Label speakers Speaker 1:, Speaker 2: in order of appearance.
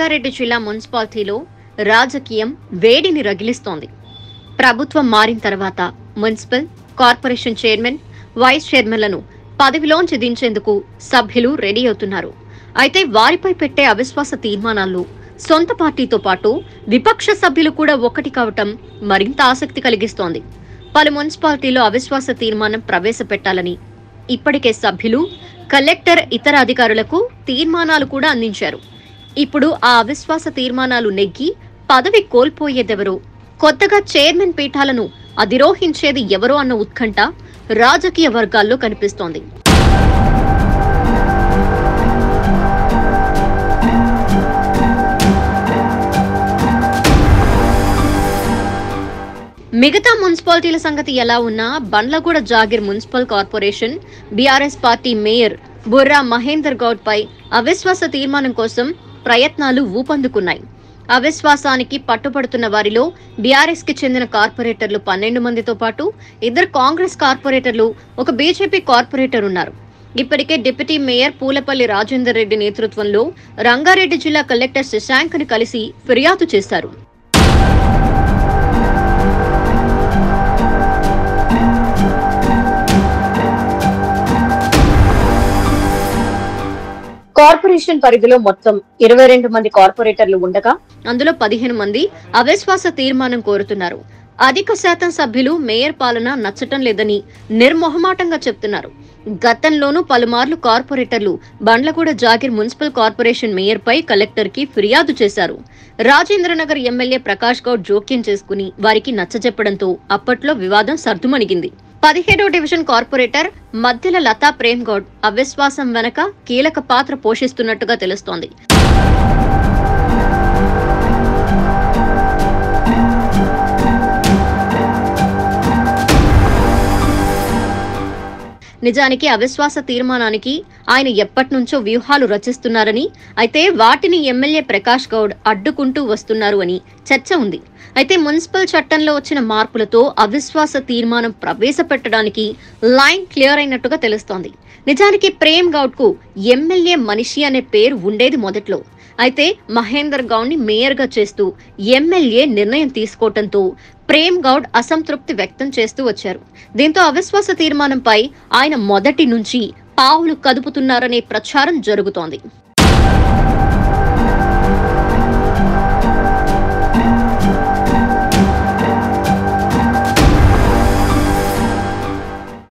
Speaker 1: రంగారెడ్డి జిల్లా మున్సిపాలిటీలో రాజకీయం వేడిని రగిలిస్తోంది. ప్రభుత్వం మారిన తర్వాత మున్సిపల్ కార్పొరేషన్ చైర్మన్, వైస్ చైర్మన్లను పదవిలోంచి దించేందుకు సభ్యులు రెడీ అవుతున్నారు. అయితే వారిపై పెట్టే అవిశ్వాస తీర్మానాలు సొంత పార్టీతో పాటు విపక్ష సభ్యులు కూడా ఒక్కటి కావటం మరింత ఆసక్తి కలిగిస్తోంది. పలు మున్సిపాలిటీలో అవిశ్వాస తీర్మానం ప్రవేశపెట్టాలని ఇప్పటికే సభ్యులు, కలెక్టర్, ఇతర అధికారులకు తీర్మానాలు కూడా అందించారు. ఇప్పుడు ఆ అవిశ్వాస తీర్మానాలు నెగ్గి పదవి కోల్పోయేదెవరో, కొత్తగా చైర్మన్ పీఠాలను అధిరోహించేది ఎవరో అన్న ఉత్కంఠ రాజకీయ వర్గాల్లో కనిపిస్తోంది. మిగతా మున్సిపాలిటీల సంగతి ఎలా ఉన్నా Bandlaguda Jagir municipal corporation BRS party mayor Burra Mahender Goud పై అవిశ్వాస తీర్మానం కోసం ప్రయత్నాలు ఊపందుకున్నాయి. అవిశ్వాసానికి పట్టుబడుతున్న వారిలో బీఆర్ఎస్ కి చెందిన కార్పొరేటర్లు 12 మందితో పాటు 2 కాంగ్రెస్ కార్పొరేటర్లు, 1 బీజేపీ కార్పొరేటర్ ఉన్నారు. ఇప్పటికే డిప్యూటీ మేయర్ పూలపల్లి రాజేందర్ రెడ్డి నేతృత్వంలో రంగారెడ్డి జిల్లా కలెక్టర్ శశాంక్ ని కలిసి ఫిర్యాదు చేశారు. కార్పొరేషన్ పరిధిలో మొత్తం 22 మంది కార్పొరేటర్లు ఉండగా అందులో 15 మంది అవిశ్వాస తీర్మానం కోరుతున్నారు. అధిక శాతం సభ్యులు మేయర్ పాలన నచ్చటం లేదని నిర్మొహమాటంగా చెప్తున్నారు. గతంలోనూ పలుమార్లు కార్పొరేటర్లు Bandlaguda Jagir municipal corporation mayor పై కలెక్టర్ కి ఫిర్యాదు చేశారు. రాజేంద్రనగర్ ఎమ్మెల్యే ప్రకాష్ గౌడ్ జోక్యం చేసుకుని వారికి నచ్చజెప్పడంతో అప్పట్లో వివాదం సర్దుమణిగింది. 17వ డివిజన్ కార్పొరేటర్ మధ్యల లతా ప్రేమ్ గౌడ్ అవిశ్వాసం వెనక కీలక పాత్ర పోషిస్తున్నట్టుగా తెలుస్తోంది. నిజానికి అవిశ్వాస తీర్మానానికి ఆయన ఎప్పటినుంచో వ్యూహాలు రచిస్తున్నారని, అయితే వాటిని ఎమ్మెల్యే ప్రకాష్ గౌడ్ అడ్డుకుంటూ వస్తున్నారు అని చర్చ ఉంది. అయితే మున్సిపల్ చట్టంలో వచ్చిన మార్పులతో అవిశ్వాస తీర్మానం ప్రవేశపెట్టడానికి లైన్ క్లియర్ అయినట్టుగా తెలుస్తోంది. నిజానికి ప్రేమ్ గౌడ్ కు ఎమ్మెల్యే మనిషి అనే పేరు ఉండేది మొదట్లో. అయితే మహేందర్ గౌడ్ ని మేయర్ గా చేస్తూ ఎమ్మెల్యే నిర్ణయం తీసుకోవడంతో ప్రేమ్ గౌడ్ అసంతృప్తి వ్యక్తం చేస్తూ వచ్చారు. దీంతో అవిశ్వాస తీర్మానంపై ఆయన మొదటి నుంచి పావులు కదుపుతున్నారనే ప్రచారం జరుగుతోంది.